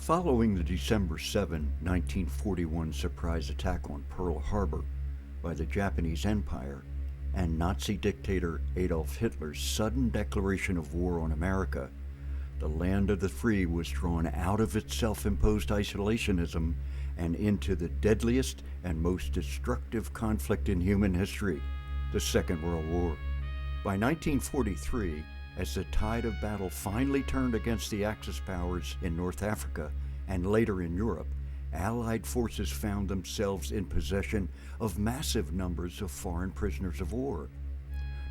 Following the December 7, 1941 surprise attack on Pearl Harbor by the Japanese Empire and Nazi dictator Adolf Hitler's sudden declaration of war on America, the land of the free was drawn out of its self-imposed isolationism and into the deadliest and most destructive conflict in human history, the Second World War. By 1943, as the tide of battle finally turned against the Axis powers in North Africa and later in Europe, Allied forces found themselves in possession of massive numbers of foreign prisoners of war.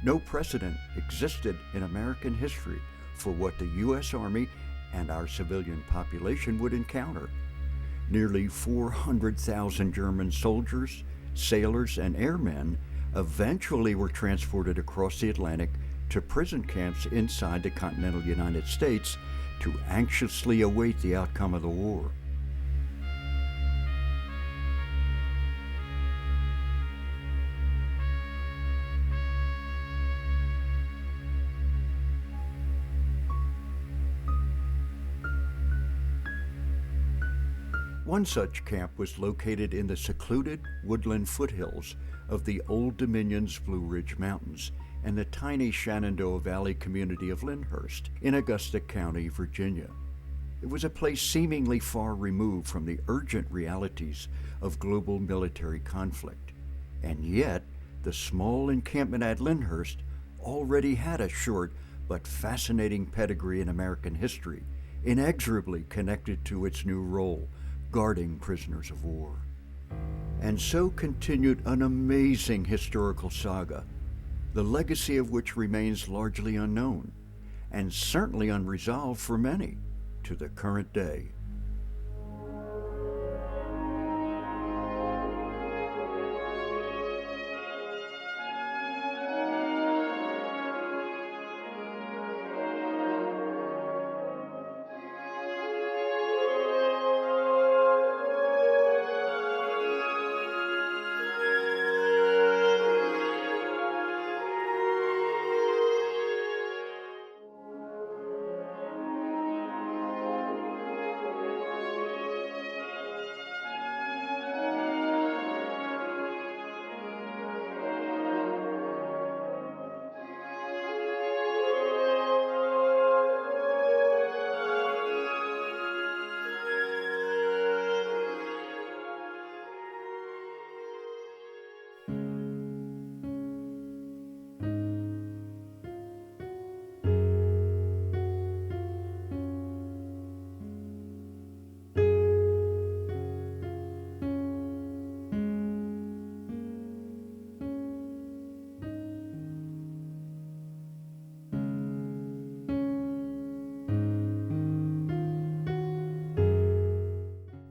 No precedent existed in American history for what the U.S. Army and our civilian population would encounter. Nearly 400,000 German soldiers, sailors, and airmen eventually were transported across the Atlantic to prison camps inside the continental United States to anxiously await the outcome of the war. One such camp was located in the secluded woodland foothills of the Old Dominion's Blue Ridge Mountains and the tiny Shenandoah Valley community of Lyndhurst in Augusta County, Virginia. It was a place seemingly far removed from the urgent realities of global military conflict. And yet, the small encampment at Lyndhurst already had a short but fascinating pedigree in American history, inexorably connected to its new role, guarding prisoners of war. And so continued an amazing historical saga, the legacy of which remains largely unknown, and certainly unresolved for many to the current day.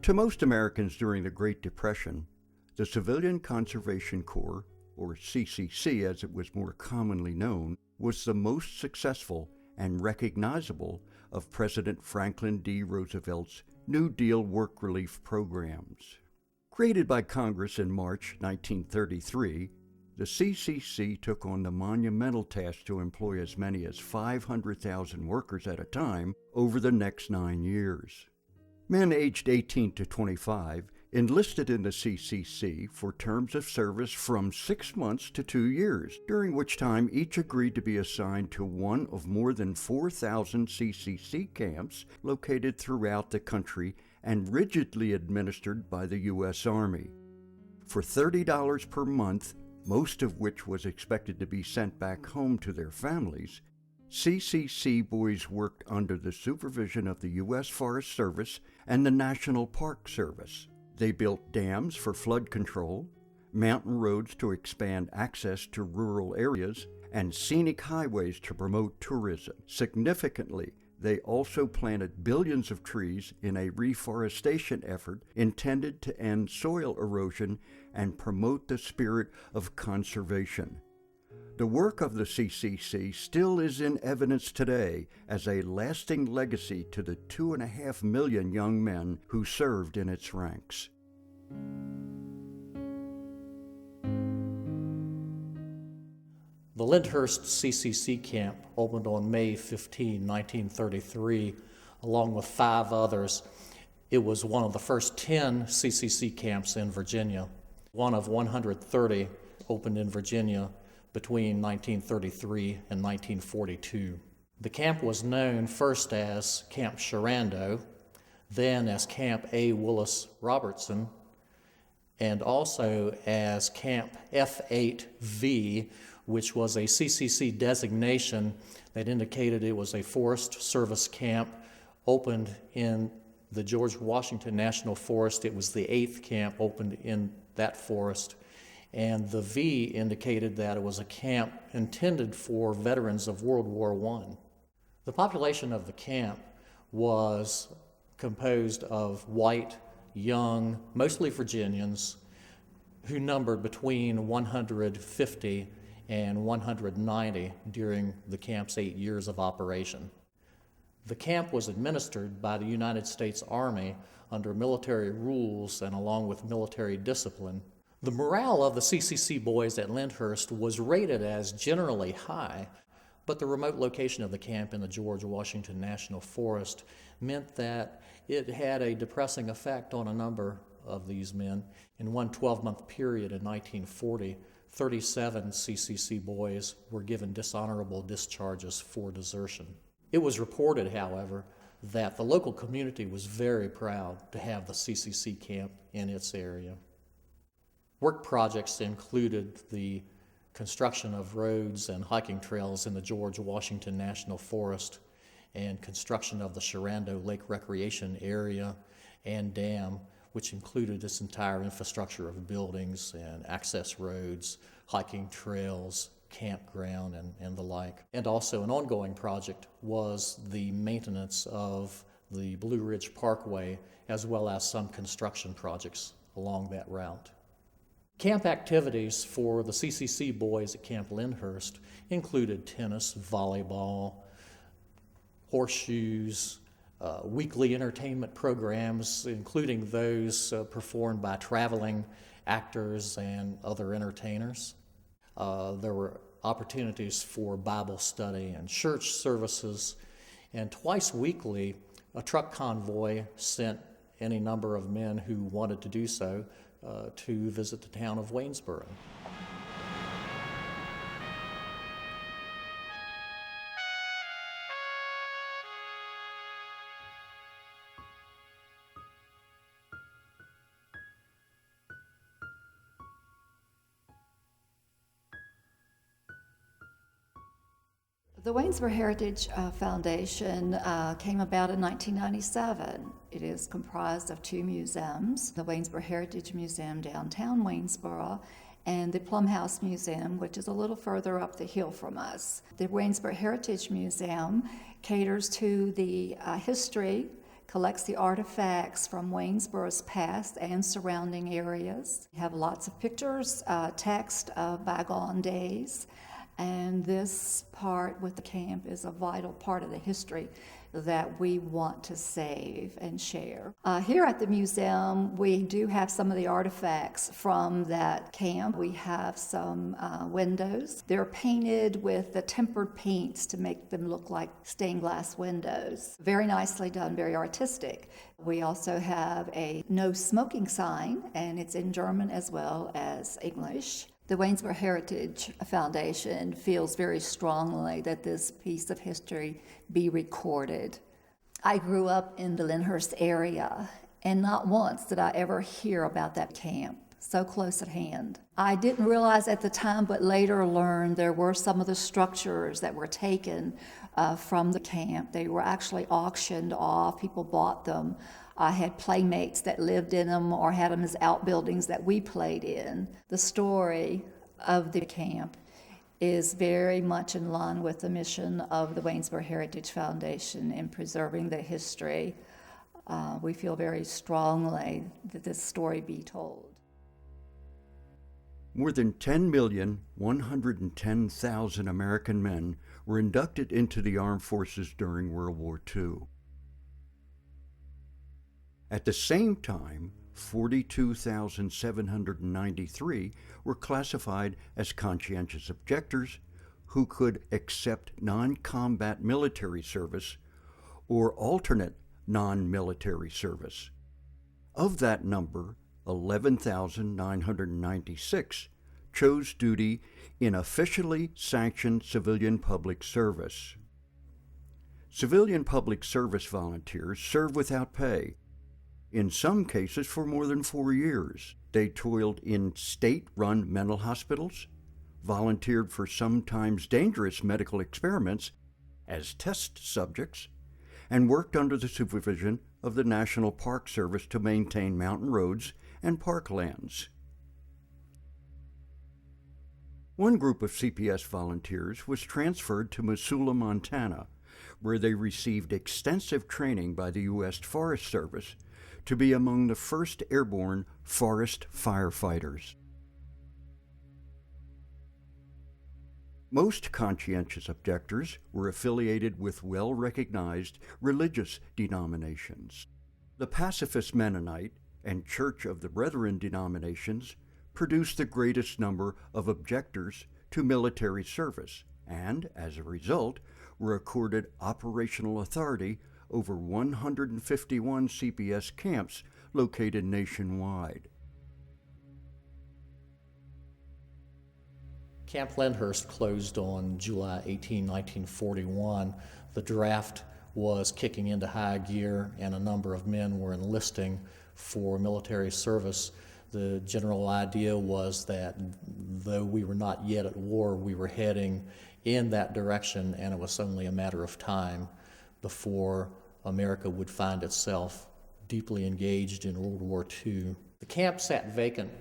To most Americans during the Great Depression, the Civilian Conservation Corps, or CCC as it was more commonly known, was the most successful and recognizable of President Franklin D. Roosevelt's New Deal work relief programs. Created by Congress in March 1933, the CCC took on the monumental task to employ as many as 500,000 workers at a time over the next 9 years. Men aged 18 to 25 enlisted in the CCC for terms of service from 6 months to 2 years, during which time each agreed to be assigned to one of more than 4,000 CCC camps located throughout the country and rigidly administered by the U.S. Army. For $30 per month, most of which was expected to be sent back home to their families, CCC boys worked under the supervision of the U.S. Forest Service and the National Park Service. They built dams for flood control, mountain roads to expand access to rural areas, and scenic highways to promote tourism. Significantly, they also planted billions of trees in a reforestation effort intended to end soil erosion and promote the spirit of conservation. The work of the CCC still is in evidence today as a lasting legacy to the 2.5 million young men who served in its ranks. The Lyndhurst Ccc Camp opened on May 15, 1933, along with 5 others, It was one of the first 10 CCC camps in Virginia. One of 130 opened in Virginia between 1933 and 1942. The camp was known first as Camp Shenandoah, then as Camp A. Willis Robertson, and also as Camp F8V, which was a CCC designation that indicated it was a Forest Service camp opened in the George Washington National Forest. It was the 8th camp opened in that forest, and the V indicated that it was a camp intended for veterans of World War I. The population of the camp was composed of white, young, mostly Virginians, who numbered between 150 and 190 during the camp's 8 years of operation. The camp was administered by the United States Army under military rules and along with military discipline. The morale of the CCC boys at Lyndhurst was rated as generally high, but the remote location of the camp in the George Washington National Forest meant that it had a depressing effect on a number of these men. In one 12-month period in 1940, 37 CCC boys were given dishonorable discharges for desertion. It was reported, however, that the local community was very proud to have the CCC camp in its area. Work projects included the construction of roads and hiking trails in the George Washington National Forest and construction of the Shenandoah Lake Recreation Area and Dam, which included this entire infrastructure of buildings and access roads, hiking trails, campground, and the like. And also an ongoing project was the maintenance of the Blue Ridge Parkway, as well as some construction projects along that route. Camp activities for the CCC boys at Camp Lyndhurst included tennis, volleyball, horseshoes, weekly entertainment programs, including those performed by traveling actors and other entertainers. There were opportunities for Bible study and church services, and twice weekly, a truck convoy sent any number of men who wanted to do so to visit the town of Waynesboro. The Waynesboro Heritage Foundation came about in 1997. It is comprised of two museums, the Waynesboro Heritage Museum downtown Waynesboro and the Plum House Museum, which is a little further up the hill from us. The Waynesboro Heritage Museum caters to the history, collects the artifacts from Waynesboro's past and surrounding areas. We have lots of pictures, text of bygone days. And this part with the camp is a vital part of the history that we want to save and share. Here at the museum, we do have some of the artifacts from that camp. We have some windows. They're painted with the tempered paints to make them look like stained glass windows. Very nicely done, very artistic. We also have a no smoking sign, and it's in German as well as English. The Waynesboro Heritage Foundation feels very strongly that this piece of history be recorded. I grew up in the Lyndhurst area, and not once did I ever hear about that camp, so close at hand. I didn't realize at the time, but later learned there were some of the structures that were taken from the camp. They were actually auctioned off, people bought them. I had playmates that lived in them or had them as outbuildings that we played in. The story of the camp is very much in line with the mission of the Waynesboro Heritage Foundation in preserving the history. We feel very strongly that this story be told. More than 10,110,000 American men were inducted into the armed forces during World War II. At the same time, 42,793 were classified as conscientious objectors who could accept non-combat military service or alternate non-military service. Of that number, 11,996 chose duty in officially sanctioned civilian public service. Civilian public service volunteers serve without pay, in some cases for more than 4 years. They toiled in state-run mental hospitals, volunteered for sometimes dangerous medical experiments as test subjects, and worked under the supervision of the National Park Service to maintain mountain roads and parklands. One group of CPS volunteers was transferred to Missoula, Montana, where they received extensive training by the U.S. Forest Service to be among the first airborne forest firefighters. Most conscientious objectors were affiliated with well-recognized religious denominations. The Pacifist Mennonite and Church of the Brethren denominations produced the greatest number of objectors to military service and, as a result, were accorded operational authority over 151 CPS camps located nationwide. Camp Lyndhurst closed on July 18, 1941. The draft was kicking into high gear, and a number of men were enlisting for military service. The general idea was that though we were not yet at war, we were heading in that direction, and it was only a matter of time before America would find itself deeply engaged in World War II. The camp sat vacant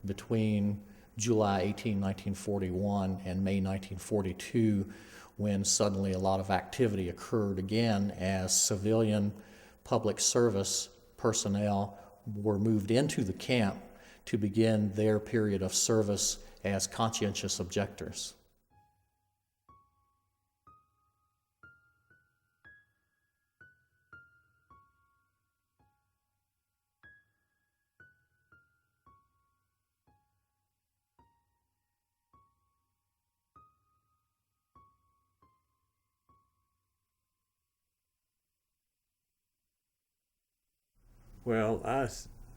between July 18, 1941 and May 1942, when suddenly a lot of activity occurred again as civilian public service personnel were moved into the camp to begin their period of service as conscientious objectors. Well, I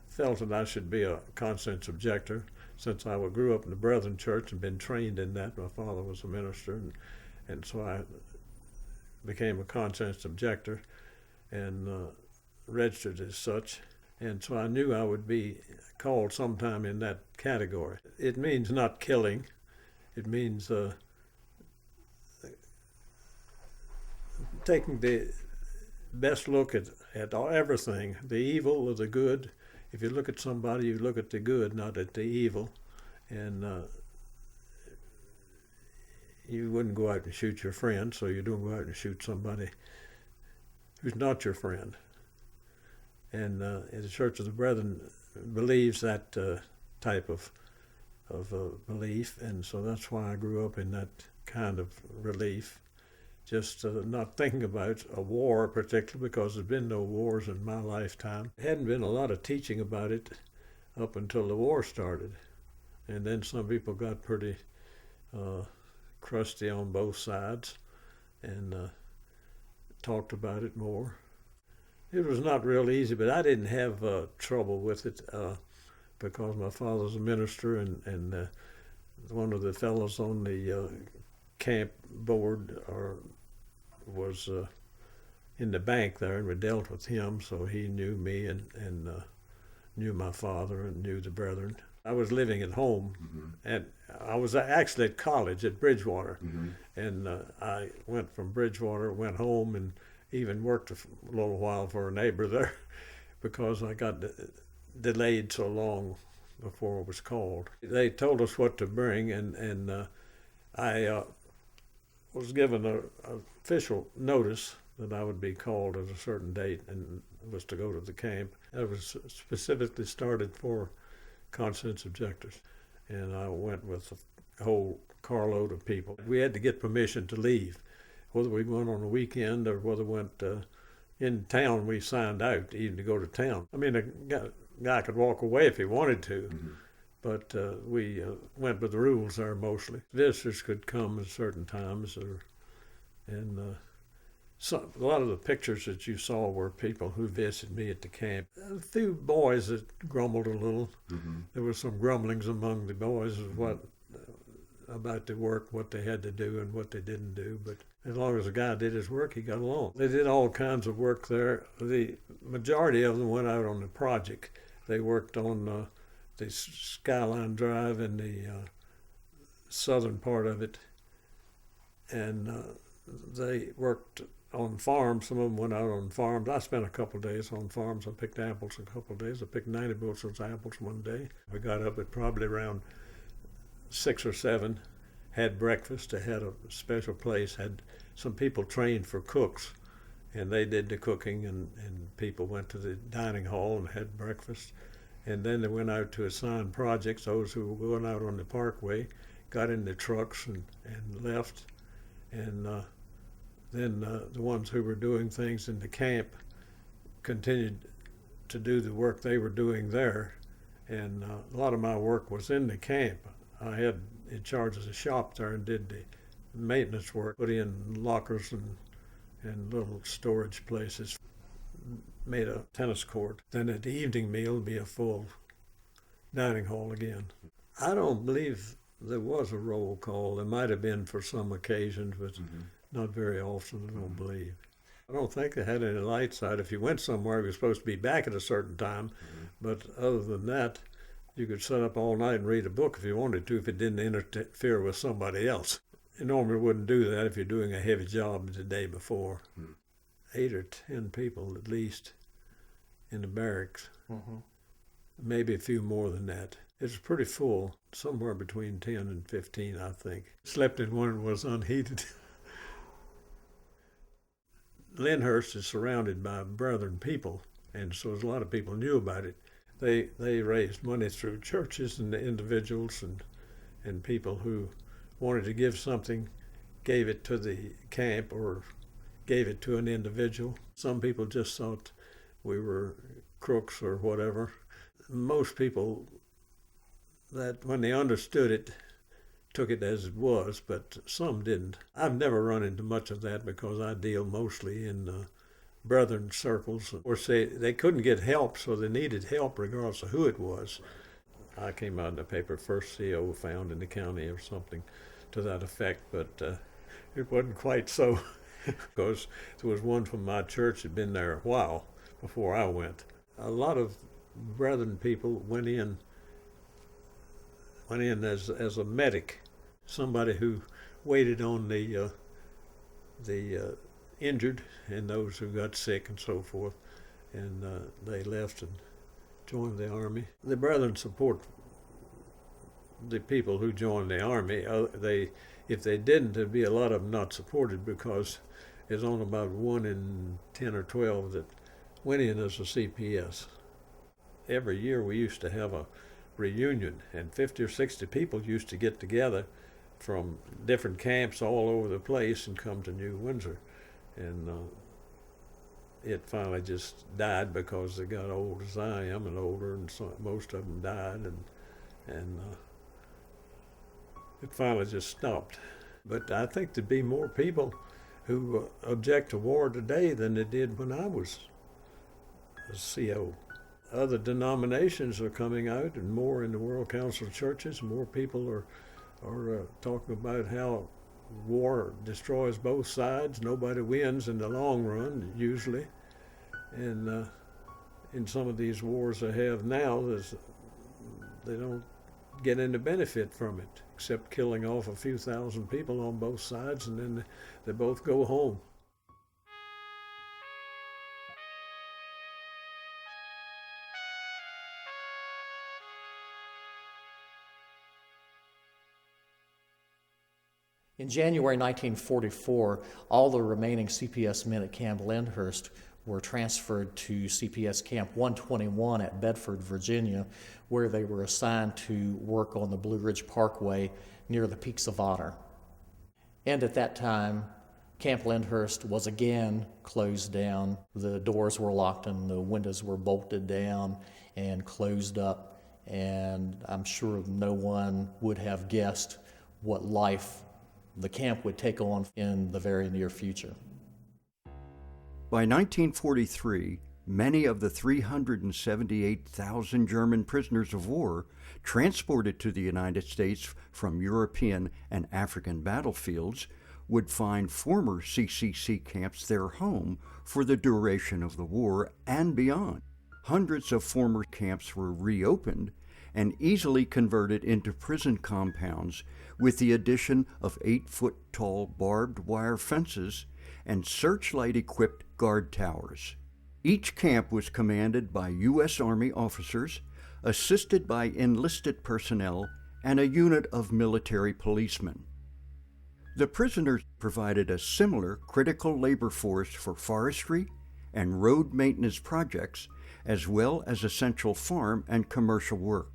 felt that I should be a conscience objector since I grew up in the Brethren Church and been trained in that. My father was a minister, and so I became a conscience objector and registered as such. And so I knew I would be called sometime in that category. It means not killing. It means taking the best look at everything, the evil or the good. If you look at somebody, you look at the good, not at the evil. And you wouldn't go out and shoot your friend, so you don't go out and shoot somebody who's not your friend. And the Church of the Brethren believes that type of belief, and so that's why I grew up in that kind of belief. Just not thinking about a war particularly, because there's been no wars in my lifetime. There hadn't been a lot of teaching about it up until the war started. And then some people got pretty crusty on both sides and talked about it more. It was not real easy, but I didn't have trouble with it because my father's a minister, and one of the fellows on the camp board was in the bank there, and we dealt with him, so he knew me and knew my father and knew the brethren. I was living at home, and I was actually at college at Bridgewater, and I went from Bridgewater, went home, and even worked a little while for a neighbor there because I got delayed so long before it was called. They told us what to bring, and I was given an official notice that I would be called at a certain date and was to go to the camp. It was specifically started for conscience objectors, and I went with a whole carload of people. We had to get permission to leave. Whether we went on a weekend or whether we went in town, we signed out even to go to town. I mean, a guy could walk away if he wanted to, but we went with the rules there mostly. Visitors could come at certain times, and So a lot of the pictures that you saw were people who visited me at the camp. A few boys that grumbled a little. Mm-hmm. There were some grumblings among the boys of about the work, what they had to do and what they didn't do. But as long as the guy did his work, he got along. They did all kinds of work there. The majority of them went out on the project. They worked on the Skyline Drive in the southern part of it. And they worked on farms. Some of them went out on farms. I spent a couple of days on farms. I picked apples a couple of days. I picked 90 bushels of apples one day. We got up at probably around 6 or 7, had breakfast. They had a special place, had some people trained for cooks, and they did the cooking, and people went to the dining hall and had breakfast. And then they went out to assign projects. Those who were going out on the parkway got in the trucks and left. And then the ones who were doing things in the camp continued to do the work they were doing there. And a lot of my work was in the camp. I had in charge of the shop there and did the maintenance work, put in lockers and little storage places, made a tennis court. Then at the evening meal would be a full dining hall again. I don't believe there was a roll call. There might have been for some occasions, but not very often, I don't believe. I don't think they had any lights out. If you went somewhere, you were supposed to be back at a certain time, but other than that, you could sit up all night and read a book if you wanted to, if it didn't interfere with somebody else. You normally wouldn't do that if you're doing a heavy job the day before. 8 or 10 people at least in the barracks. Maybe a few more than that. It's pretty full, somewhere between 10 and 15, I think. Slept in one that was unheated. Lyndhurst is surrounded by brethren people, and so a lot of people knew about it. They raised money through churches and individuals and people who wanted to give something, gave it to the camp or gave it to an individual. Some people just thought we were crooks or whatever. Most people, that when they understood it, took it as it was, but some didn't. I've never run into much of that because I deal mostly in brethren circles. Of course, they couldn't get help, so they needed help regardless of who it was. I came out in the paper, first CO found in the county or something to that effect, but it wasn't quite so because there was one from my church that had been there a while before I went. A lot of brethren people went in as a medic, somebody who waited on the injured and those who got sick and so forth, and they left and joined the Army. The brethren support the people who joined the Army. If they didn't, there'd be a lot of them not supported because there's only about 1 in 10 or 12 that went in as a CPS. Every year we used to have a reunion, and 50 or 60 people used to get together from different camps all over the place and come to New Windsor. And it finally just died because they got old as I am and older, and so most of them died, and it finally just stopped. But I think there'd be more people who object to war today than they did when I was a CO. Other denominations are coming out, and more in the World Council of Churches. More people are talking about how war destroys both sides. Nobody wins in the long run, usually. And in some of these wars they have now, they don't get any benefit from it, except killing off a few thousand people on both sides, and then they both go home. In January 1944, all the remaining CPS men at Camp Lyndhurst were transferred to CPS Camp 121 at Bedford, Virginia, where they were assigned to work on the Blue Ridge Parkway near the Peaks of Honor. And at that time, Camp Lyndhurst was again closed down. The doors were locked and the windows were bolted down and closed up, and I'm sure no one would have guessed what life the camp would take on in the very near future. By 1943, many of the 378,000 German prisoners of war transported to the United States from European and African battlefields would find former CCC camps their home for the duration of the war and beyond. Hundreds of former camps were reopened and easily converted into prison compounds with the addition of 8-foot-tall barbed wire fences and searchlight-equipped guard towers. Each camp was commanded by U.S. Army officers, assisted by enlisted personnel, and a unit of military policemen. The prisoners provided a similar critical labor force for forestry and road maintenance projects, as well as essential farm and commercial work.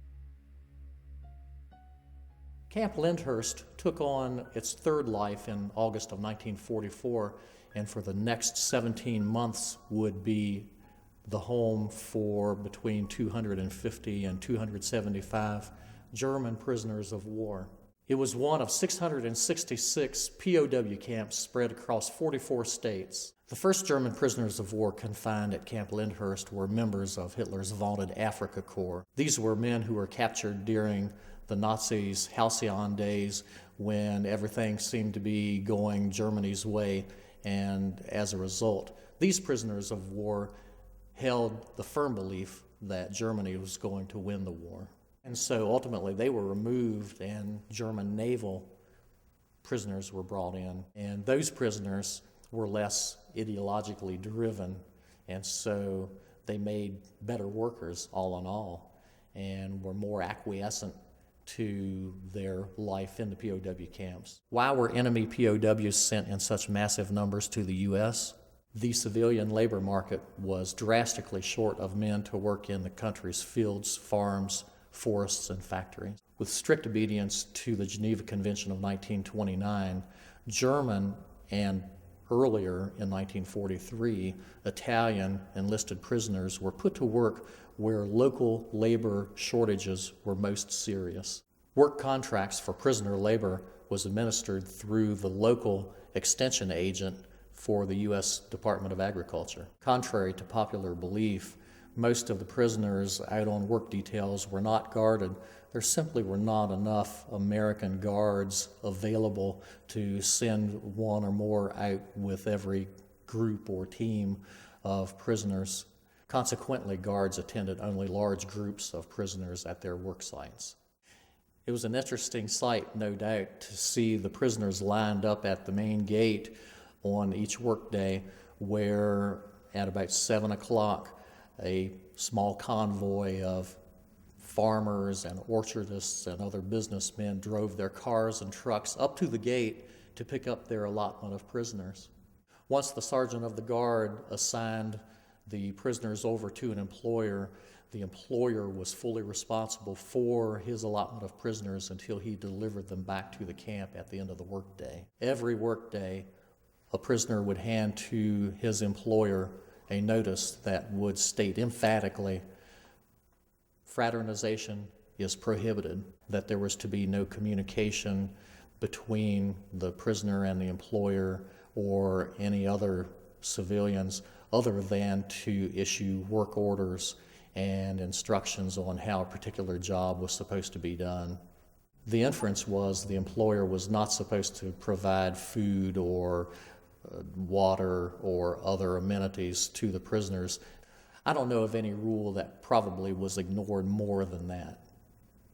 Camp Lyndhurst took on its third life in August of 1944, and for the next 17 months would be the home for between 250 and 275 German prisoners of war. It was one of 666 POW camps spread across 44 states. The first German prisoners of war confined at Camp Lyndhurst were members of Hitler's vaunted Afrika Korps. These were men who were captured during the Nazis' halcyon days when everything seemed to be going Germany's way, and as a result, these prisoners of war held the firm belief that Germany was going to win the war. And so ultimately they were removed and German naval prisoners were brought in. And those prisoners were less ideologically driven, and so they made better workers all in all and were more acquiescent to their life in the POW camps. Why were enemy POWs sent in such massive numbers to the U.S.? The civilian labor market was drastically short of men to work in the country's fields, farms, forests, and factories. With strict obedience to the Geneva Convention of 1929, German and earlier in 1943, Italian enlisted prisoners were put to work where local labor shortages were most serious. Work contracts for prisoner labor was administered through the local extension agent for the U.S. Department of Agriculture. Contrary to popular belief, most of the prisoners out on work details were not guarded. There simply were not enough American guards available to send one or more out with every group or team of prisoners. Consequently, guards attended only large groups of prisoners at their work sites. It was an interesting sight, no doubt, to see the prisoners lined up at the main gate on each workday, where at about 7 o'clock, a small convoy of farmers and orchardists and other businessmen drove their cars and trucks up to the gate to pick up their allotment of prisoners. Once the sergeant of the guard assigned the prisoners over to an employer, the employer was fully responsible for his allotment of prisoners until he delivered them back to the camp at the end of the workday. Every workday, a prisoner would hand to his employer a notice that would state emphatically, fraternization is prohibited, that there was to be no communication between the prisoner and the employer or any other civilians other than to issue work orders and instructions on how a particular job was supposed to be done. The inference was the employer was not supposed to provide food or water or other amenities to the prisoners. I don't know of any rule that probably was ignored more than that.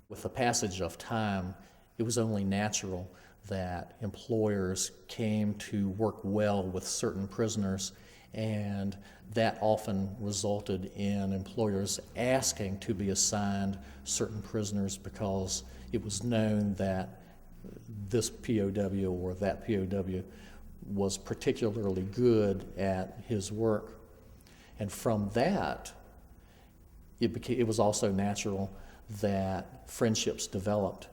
With the passage of time, it was only natural that employers came to work well with certain prisoners, and that often resulted in employers asking to be assigned certain prisoners because it was known that this POW or that POW was particularly good at his work. And from that, it was also natural that friendships developed.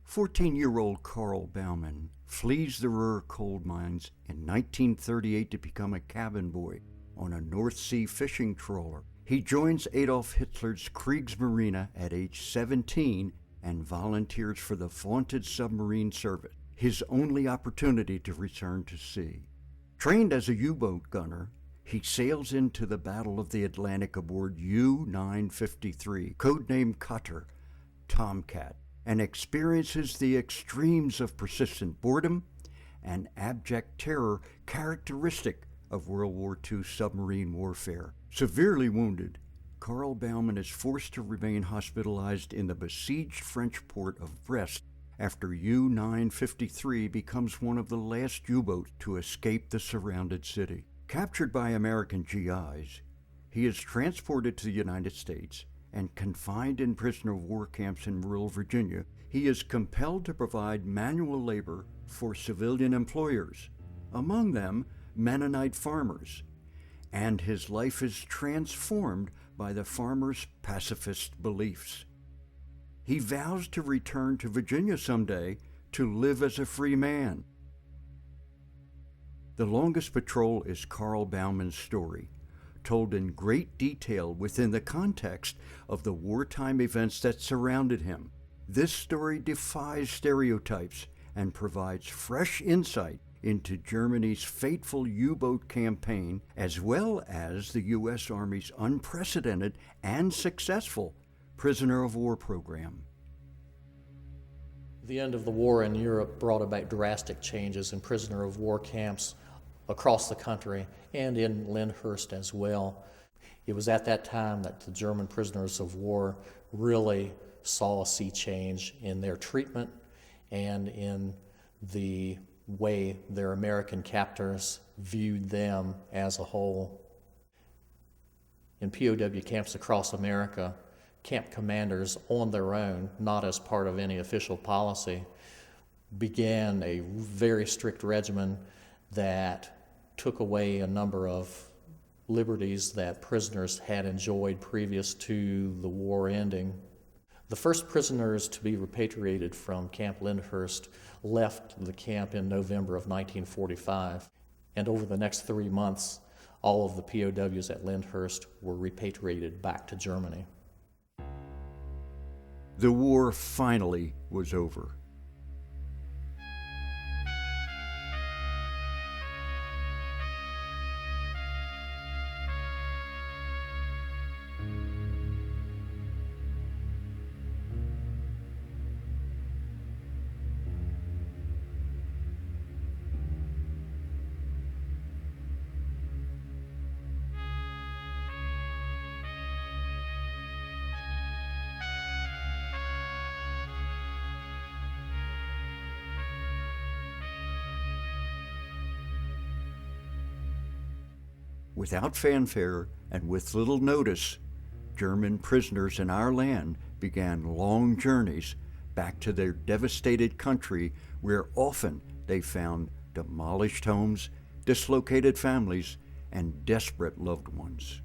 "14-year-old Karl Bauman flees the Ruhr coal mines in 1938 to become a cabin boy on a North Sea fishing trawler. He joins Adolf Hitler's Kriegsmarine at age 17 and volunteers for the vaunted submarine service, his only opportunity to return to sea. Trained as a U-boat gunner, he sails into the Battle of the Atlantic aboard U-953, codenamed Cutter, Tomcat, and experiences the extremes of persistent boredom and abject terror characteristic of World War II submarine warfare. Severely wounded, Karl Bauman is forced to remain hospitalized in the besieged French port of Brest after U-953 becomes one of the last U-boats to escape the surrounded city. Captured by American GIs, he is transported to the United States and confined in prisoner of war camps in rural Virginia. He is compelled to provide manual labor for civilian employers, among them Mennonite farmers, and his life is transformed by the farmers' pacifist beliefs. He vows to return to Virginia someday to live as a free man. The Longest Patrol is Karl Bauman's story, told in great detail within the context of the wartime events that surrounded him. This story defies stereotypes and provides fresh insight into Germany's fateful U-boat campaign, as well as the U.S. Army's unprecedented and successful prisoner of war program. The end of the war in Europe brought about drastic changes in prisoner of war camps across the country and in Lyndhurst as well. It was at that time that the German prisoners of war really saw a sea change in their treatment and in the way their American captors viewed them as a whole. In POW camps across America, camp commanders on their own, not as part of any official policy, began a very strict regimen that took away a number of liberties that prisoners had enjoyed previous to the war ending. The first prisoners to be repatriated from Camp Lyndhurst left the camp in November of 1945, and over the next 3 months, all of the POWs at Lyndhurst were repatriated back to Germany. The war finally was over. Without fanfare and with little notice, German prisoners in our land began long journeys back to their devastated country, where often they found demolished homes, dislocated families, and desperate loved ones.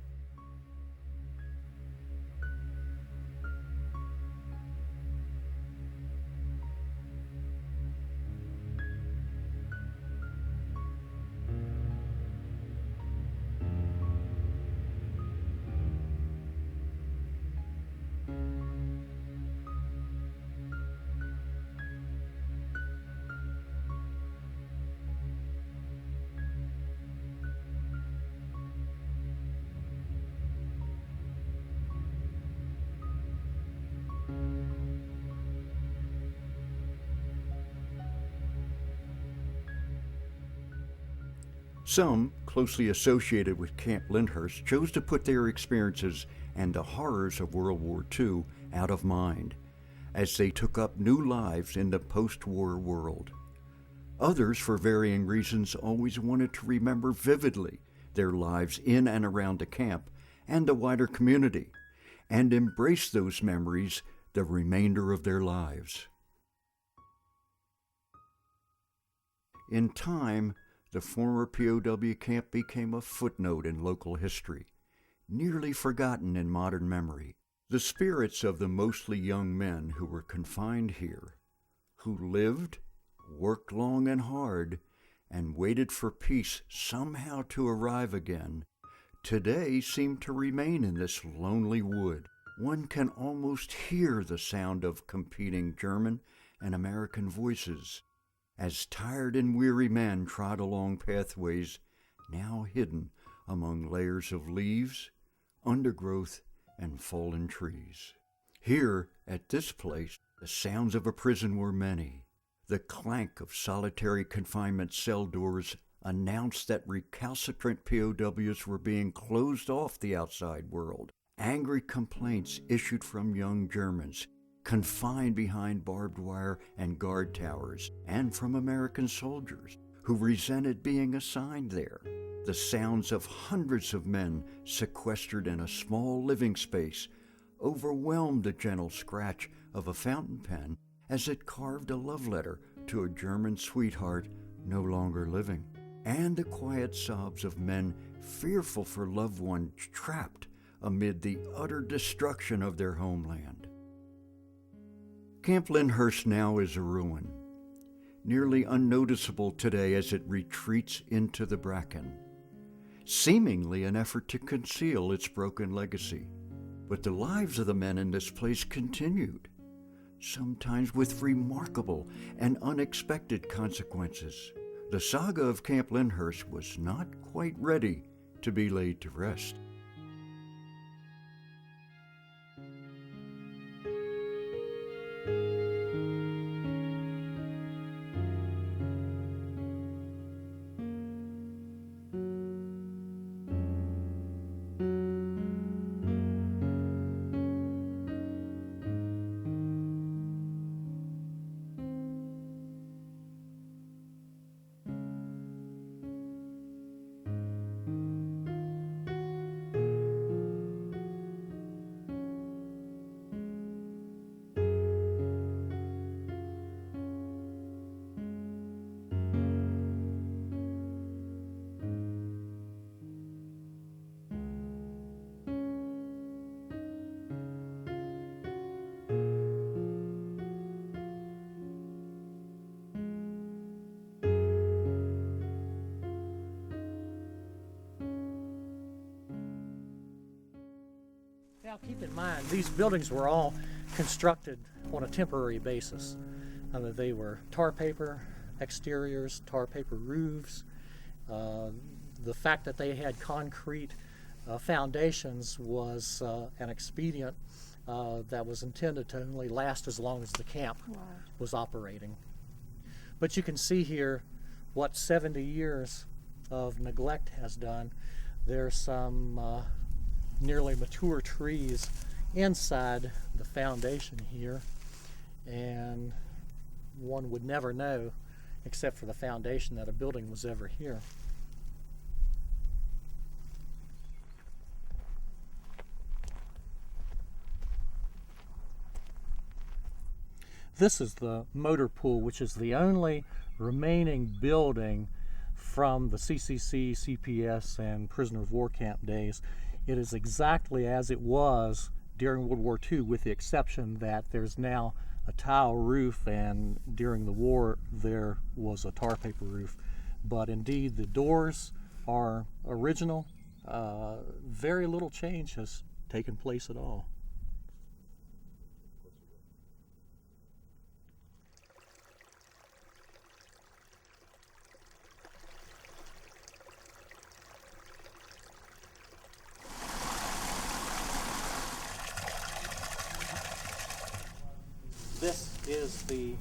Some, closely associated with Camp Lyndhurst, chose to put their experiences and the horrors of World War II out of mind as they took up new lives in the post-war world. Others, for varying reasons, always wanted to remember vividly their lives in and around the camp and the wider community, and embrace those memories the remainder of their lives. In time, the former POW camp became a footnote in local history, nearly forgotten in modern memory. The spirits of the mostly young men who were confined here, who lived, worked long and hard, and waited for peace somehow to arrive again, today seem to remain in this lonely wood, one can almost hear the sound of competing German and American voices as tired and weary men trot along pathways now hidden among layers of leaves, undergrowth, and fallen trees. Here, at this place, the sounds of a prison were many. The clank of solitary confinement cell doors announced that recalcitrant POWs were being closed off the outside world. Angry complaints issued from young Germans confined behind barbed wire and guard towers, and from American soldiers who resented being assigned there. The sounds of hundreds of men sequestered in a small living space overwhelmed the gentle scratch of a fountain pen as it carved a love letter to a German sweetheart no longer living, and the quiet sobs of men fearful for loved ones trapped amid the utter destruction of their homeland. Camp Lyndhurst now is a ruin, nearly unnoticeable today as it retreats into the bracken, seemingly an effort to conceal its broken legacy. But the lives of the men in this place continued, sometimes with remarkable and unexpected consequences. The saga of Camp Lyndhurst was not quite ready to be laid to rest. Now keep in mind, these buildings were all constructed on a temporary basis. They were tar paper exteriors, tar paper roofs. The fact that they had concrete foundations was an expedient that was intended to only last as long as the camp was operating. But you can see here what 70 years of neglect has done. There's some nearly mature trees inside the foundation here, and one would never know, except for the foundation, that a building was ever here. This is the motor pool, which is the only remaining building from the CCC, CPS, and prisoner of war camp days. It is exactly as it was during World War II, with the exception that there's now a tile roof, and during the war there was a tar paper roof. But indeed, the doors are original. Very little change has taken place at all. This is the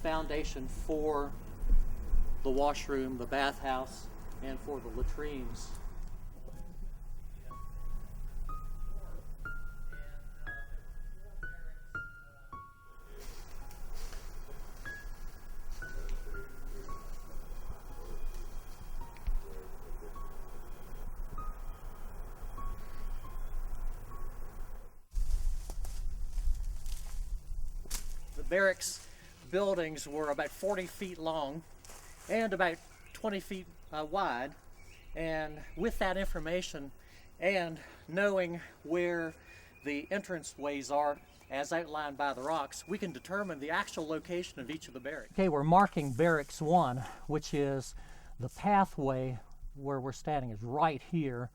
foundation for the washroom, the bathhouse, and for the latrines. Barracks buildings were about 40 feet long and about 20 feet wide, and with that information and knowing where the entranceways are as outlined by the rocks, we can determine the actual location of each of the barracks. Okay, we're marking Barracks 1, which is the pathway where we're standing is right here,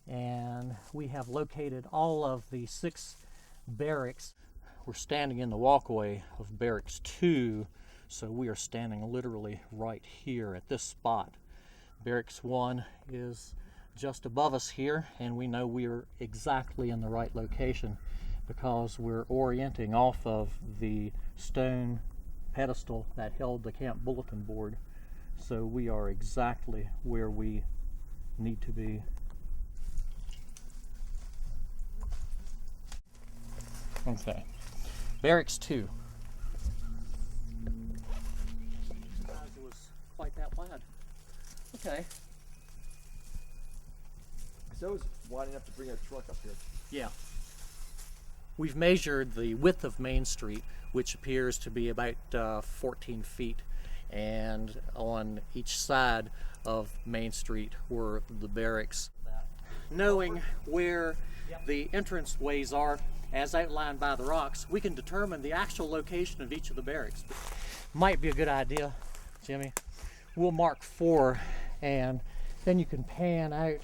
and we have located all of the 6 Barracks. We're standing in the walkway of Barracks 2, so we are standing literally right here at this spot. Barracks 1 is just above us here, and we know we are exactly in the right location because we're orienting off of the stone pedestal that held the camp bulletin board. So we are exactly where we need to be. Okay, Barracks 2. It was quite that wide. Okay. So it was wide enough to bring a truck up here. Yeah. We've measured the width of Main Street, which appears to be about 14 feet. And on each side of Main Street were the barracks. Knowing where the entrance ways are, as outlined by the rocks, we can determine the actual location of each of the barracks. Might be a good idea, Jimmy. We'll mark 4, and then you can pan out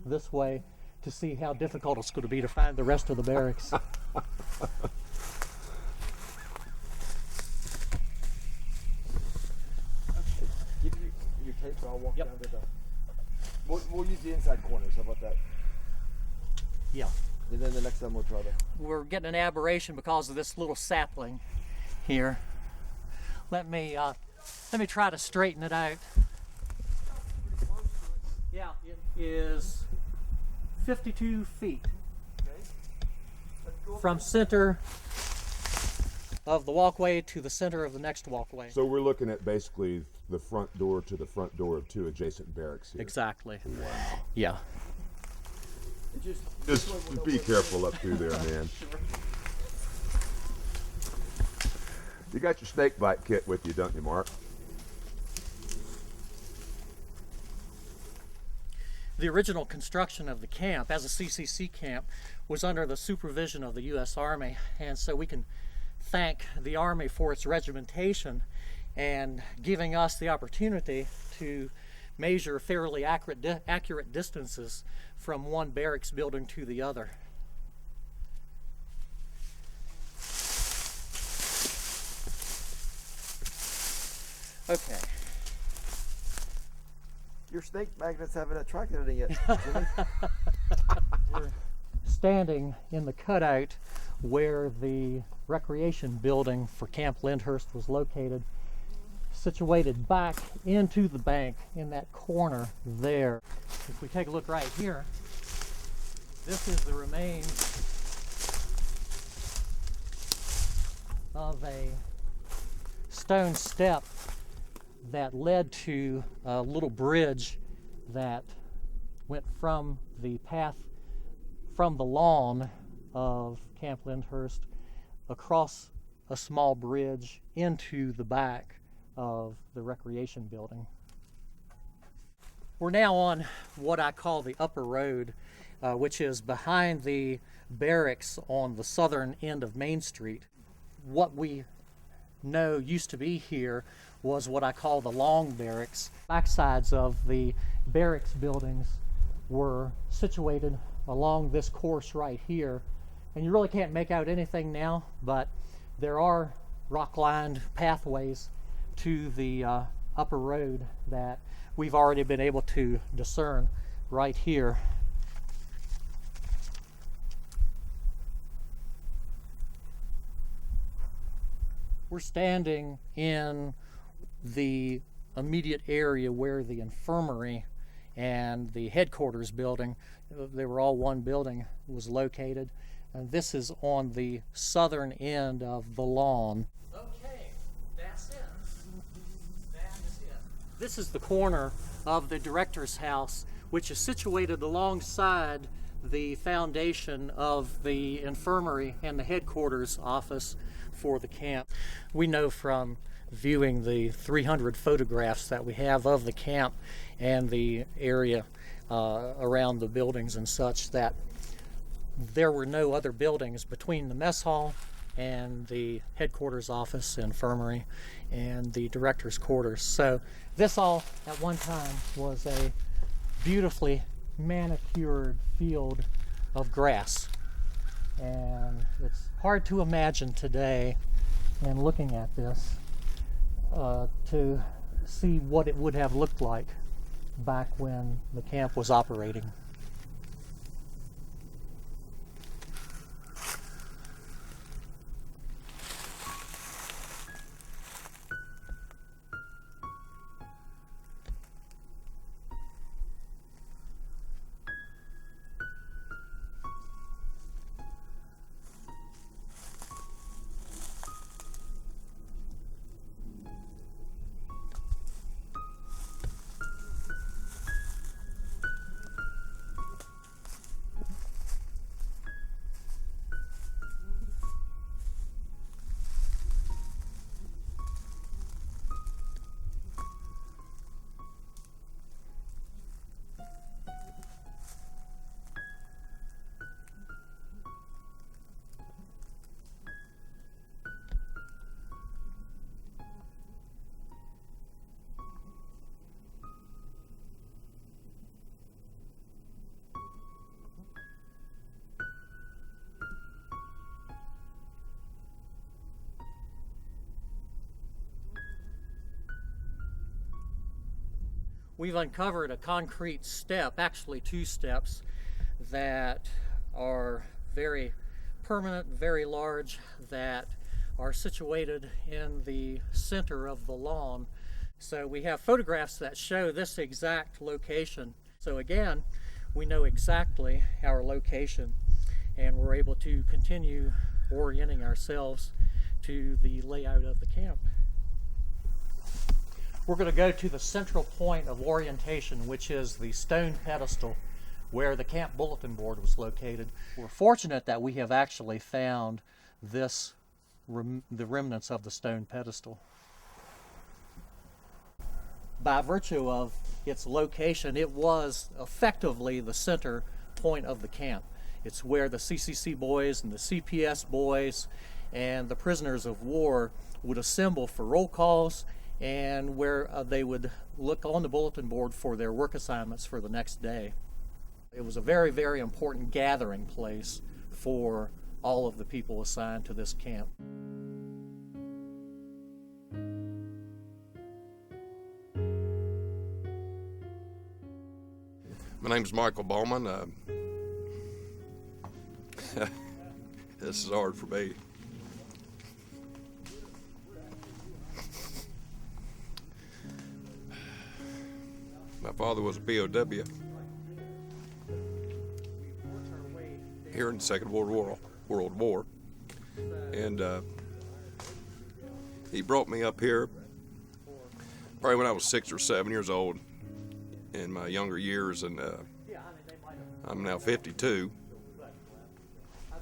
this way to see how difficult it's going to be to find the rest of the barracks. Give me your tape, so I'll walk Yep. down to the... We'll use the inside corners. How about that? Yeah. And then the next time we'll try the... We're getting an aberration because of this little sapling here. Let me try to straighten it out. Yeah, it is 52 feet from center of the walkway to the center of the next walkway. So we're looking at basically the front door to the front door of 2 adjacent barracks here. Exactly. Wow. Yeah. Just be careful up through there, man. You got your snake bite kit with you, don't you, Mark? The original construction of the camp as a CCC camp was under the supervision of the U.S. Army, and so we can thank the Army for its regimentation and giving us the opportunity to measure fairly accurate distances from one barracks building to the other. Okay. Your snake magnets haven't attracted any yet, Jimmy. We're standing in the cutout where the recreation building for Camp Lyndhurst was located, situated back into the bank in that corner there. If we take a look right here, this is the remains of a stone step that led to a little bridge that went from the path from the lawn of Camp Lyndhurst across a small bridge into the back of the recreation building. We're now on what I call the upper road, which is behind the barracks on the southern end of Main Street. What we know used to be here was what I call the long barracks. Backsides of the barracks buildings were situated along this course right here, and you really can't make out anything now, but there are rock-lined pathways to the upper road that we've already been able to discern right here. We're standing in the immediate area where the infirmary and the headquarters building, they were all one building, was located. And this is on the southern end of the lawn. Okay, that's it. That is it. This is the corner of the director's house, which is situated alongside the foundation of the infirmary and the headquarters office for the camp. We know from viewing the 300 photographs that we have of the camp and the area around the buildings and such that there were no other buildings between the mess hall and the headquarters office, infirmary, and the director's quarters. So this all at one time was a beautifully manicured field of grass. And it's hard to imagine today, and looking at this, to see what it would have looked like back when the camp was operating. We've uncovered a concrete step, actually 2 steps, that are very permanent, very large, that are situated in the center of the lawn. So we have photographs that show this exact location. So again, we know exactly our location, and we're able to continue orienting ourselves to the layout of the camp. We're going to go to the central point of orientation, which is the Stone Pedestal, where the camp bulletin board was located. We're fortunate that we have actually found this, the remnants of the Stone Pedestal. By virtue of its location, it was effectively the center point of the camp. It's where the CCC boys and the CPS boys and the prisoners of war would assemble for roll calls, and where they would look on the bulletin board for their work assignments for the next day. It was a very, very important gathering place for all of the people assigned to this camp. My name's Karl Bauman. This is hard for me. My father was a POW here in the Second World War, and he brought me up here probably when I was 6 or 7 years old in my younger years, and I'm now 52,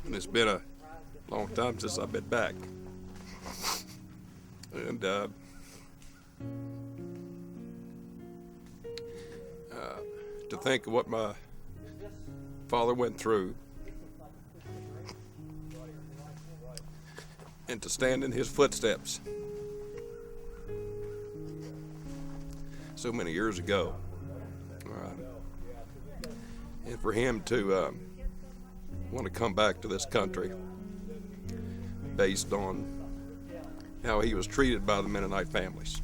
and it's been a long time since I've been back. And to think of what my father went through, and to stand in his footsteps so many years ago, and for him to want to come back to this country based on how he was treated by the Mennonite families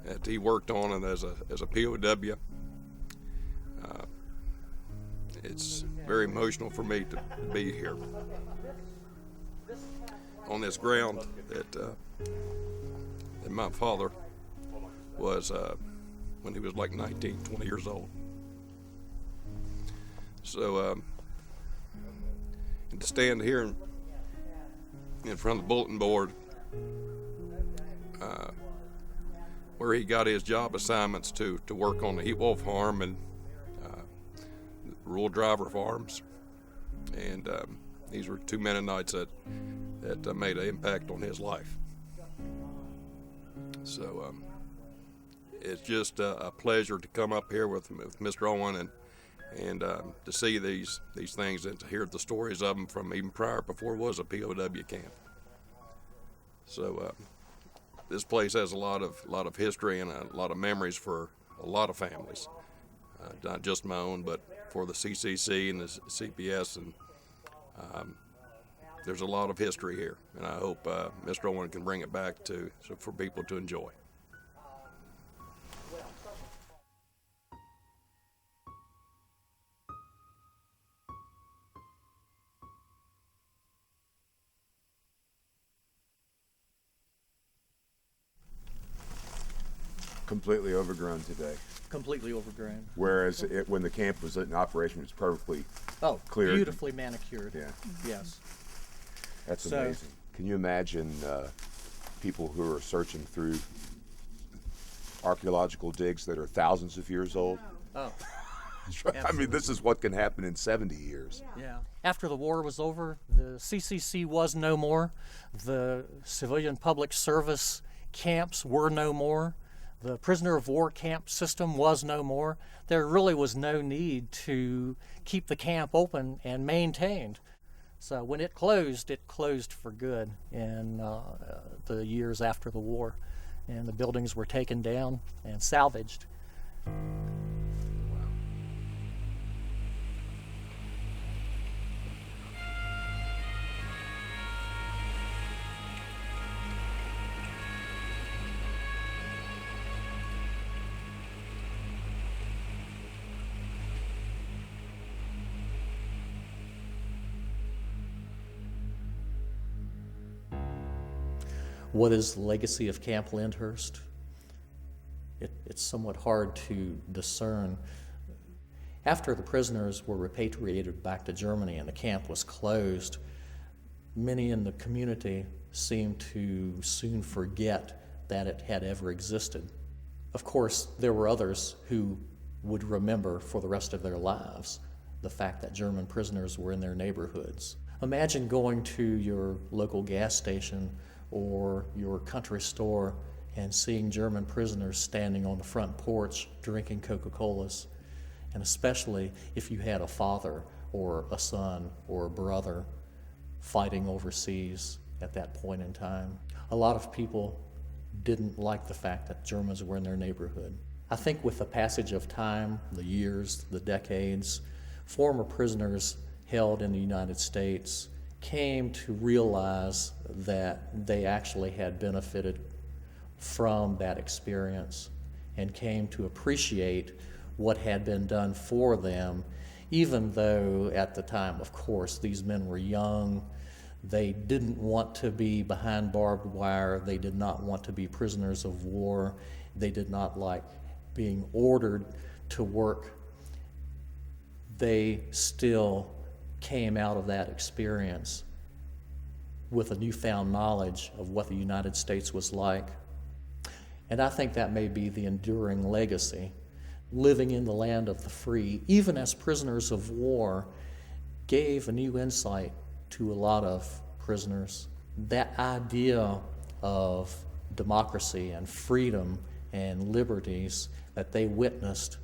that he worked on, and as a POW. It's very emotional for me to be here on this ground that my father was when he was like 19, 20 years old. So, and to stand here in front of the bulletin board where he got his job assignments to work on the Heat Wolf farm and rural driver farms, and these were 2 Mennonites that made an impact on his life. So it's just a pleasure to come up here with Mr. Owen and to see these things and to hear the stories of them from even prior, before it was a POW camp. So this place has a lot of history and a lot of memories for a lot of families, not just my own, but for the CCC and the CPS There's a lot of history here, and I hope Mr. Owen can bring it back for people to enjoy. Completely overgrown today. Completely overgrown. Whereas when the camp was in operation, it was perfectly cleared. Beautifully manicured. Yeah. Yes. That's So- amazing. Can you imagine people who are searching through archaeological digs that are thousands of years old? Oh, I mean, this is what can happen in 70 years. yeah. After the war was over, the CCC was no more. The civilian public service camps were no more. The prisoner of war camp system was no more. There really was no need to keep the camp open and maintained. So when it closed for good in the years after the war. And the buildings were taken down and salvaged. What is the legacy of Camp Lyndhurst? It's somewhat hard to discern. After the prisoners were repatriated back to Germany and the camp was closed, many in the community seemed to soon forget that it had ever existed. Of course, there were others who would remember for the rest of their lives the fact that German prisoners were in their neighborhoods. Imagine going to your local gas station or your country store and seeing German prisoners standing on the front porch drinking Coca-Colas, and especially if you had a father or a son or a brother fighting overseas at that point in time. A lot of people didn't like the fact that Germans were in their neighborhood. I think with the passage of time, the years, the decades, former prisoners held in the United States came to realize that they actually had benefited from that experience and came to appreciate what had been done for them, even though at the time, of course, these men were young. They didn't want to be behind barbed wire. They did not want to be prisoners of war. They did not like being ordered to work. They still came out of that experience with a newfound knowledge of what the United States was like. And I think that may be the enduring legacy. Living in the land of the free, even as prisoners of war, gave a new insight to a lot of prisoners. That idea of democracy and freedom and liberties that they witnessed,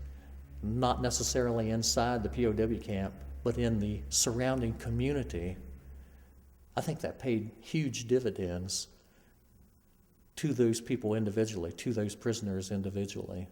not necessarily inside the POW camp, but in the surrounding community, I think that paid huge dividends to those people individually, to those prisoners individually.